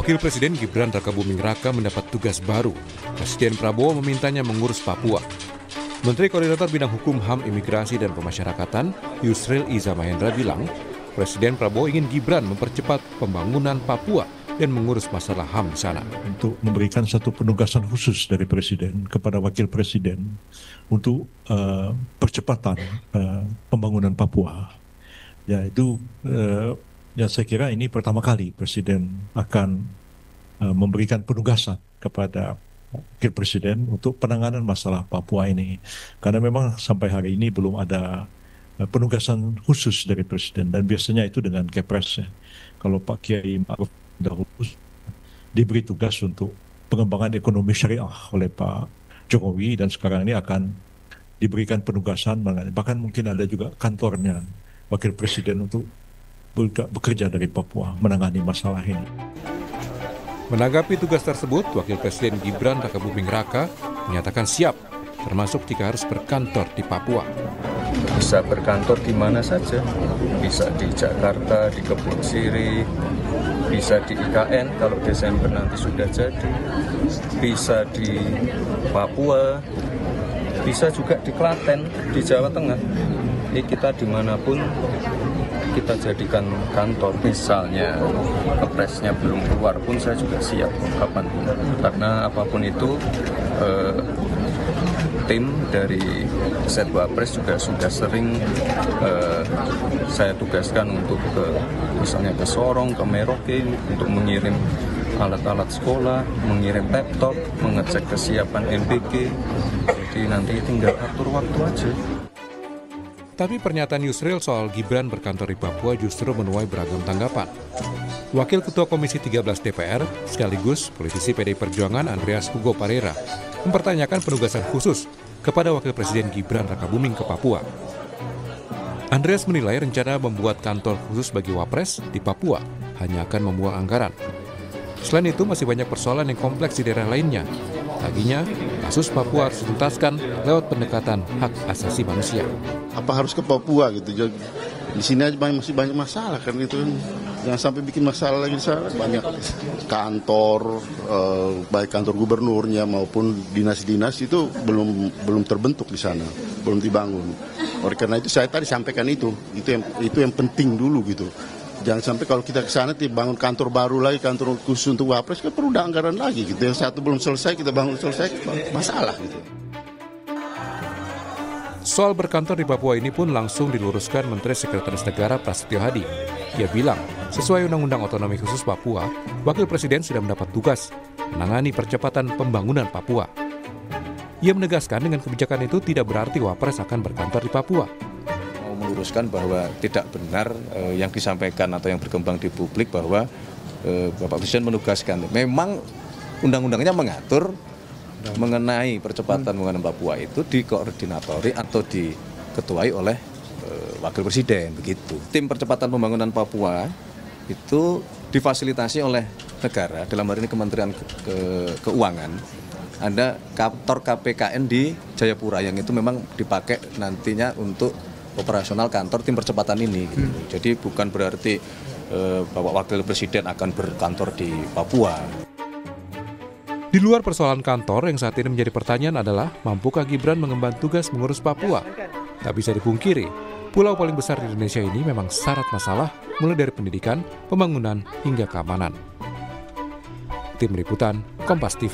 Wakil Presiden Gibran Rakabuming Raka mendapat tugas baru. Presiden Prabowo memintanya mengurus Papua. Menteri Koordinator Bidang Hukum, HAM, Imigrasi, dan Pemasyarakatan, Yusril Iza Mahendra bilang, Presiden Prabowo ingin Gibran mempercepat pembangunan Papua dan mengurus masalah HAM di sana. Untuk memberikan satu penugasan khusus dari Presiden kepada Wakil Presiden untuk percepatan pembangunan Papua. Ya itu ya saya kira ini pertama kali Presiden akan memberikan penugasan kepada Wakil Presiden untuk penanganan masalah Papua ini. Karena memang sampai hari ini belum ada penugasan khusus dari Presiden, dan biasanya itu dengan Kepres. Ya. Kalau Pak Kiai Ma'ruf dahulu diberi tugas untuk pengembangan ekonomi syariah oleh Pak Jokowi, dan sekarang ini akan diberikan penugasan, bahkan mungkin ada juga kantornya Wakil Presiden untuk bekerja dari Papua menangani masalah ini. Menanggapi tugas tersebut, Wakil Presiden Gibran Rakabuming Raka menyatakan siap, termasuk jika harus berkantor di Papua. Bisa berkantor di mana saja, bisa di Jakarta, di Kebun Sirih, bisa di IKN kalau Desember nanti sudah jadi, bisa di Papua, bisa juga di Klaten, di Jawa Tengah. Ini kita dimanapun kita jadikan kantor. Misalnya kepresnya belum keluar pun saya juga siap kapanpun, karena apapun itu tim dari Setwapres juga sudah sering saya tugaskan untuk misalnya ke Sorong, ke Merauke untuk mengirim alat-alat sekolah, mengirim laptop, mengecek kesiapan MBG. Jadi nanti tinggal atur waktu aja. Tapi pernyataan Yusril soal Gibran berkantor di Papua justru menuai beragam tanggapan. Wakil Ketua Komisi 13 DPR, sekaligus politisi PDI Perjuangan Andreas Hugo Parera, mempertanyakan penugasan khusus kepada Wakil Presiden Gibran Rakabuming ke Papua. Andreas menilai rencana membuat kantor khusus bagi Wapres di Papua hanya akan membuang anggaran. Selain itu, masih banyak persoalan yang kompleks di daerah lainnya. Baginya, kasus Papua harus dituntaskan lewat pendekatan hak asasi manusia. Apa harus ke Papua gitu? Di sini aja masih banyak masalah kan itu. Jangan sampai bikin masalah lagi di sana. Banyak kantor, baik kantor gubernurnya maupun dinas-dinas itu belum terbentuk di sana, belum dibangun. Oleh karena itu saya tadi sampaikan itu yang penting dulu gitu. Jangan sampai kalau kita ke sana bangun kantor baru lagi, kantor khusus untuk Wapres, kan perlu anggaran lagi gitu. Yang satu belum selesai, kita bangun selesai, masalah gitu. Soal berkantor di Papua ini pun langsung diluruskan Menteri Sekretaris Negara Prasetyo Hadi. Ia bilang, sesuai Undang-Undang Otonomi Khusus Papua, Wakil Presiden sudah mendapat tugas menangani percepatan pembangunan Papua. Ia menegaskan dengan kebijakan itu tidak berarti Wapres akan berkantor di Papua. Meluruskan bahwa tidak benar yang disampaikan atau yang berkembang di publik bahwa Bapak Presiden menugaskan. Memang undang-undangnya mengatur mengenai percepatan pembangunan Papua itu dikoordinatori atau diketuai oleh Wakil Presiden, begitu. Tim percepatan pembangunan Papua itu difasilitasi oleh negara, dalam hal ini Kementerian Keuangan. Ada kantor KPKN di Jayapura yang itu memang dipakai nantinya untuk operasional kantor tim percepatan ini. Gitu. Jadi bukan berarti Bapak Wakil Presiden akan berkantor di Papua. Di luar persoalan kantor, yang saat ini menjadi pertanyaan adalah mampukah Gibran mengemban tugas mengurus Papua? Tak bisa dipungkiri, pulau paling besar di Indonesia ini memang syarat masalah, mulai dari pendidikan, pembangunan, hingga keamanan. Tim Liputan, Kompas TV.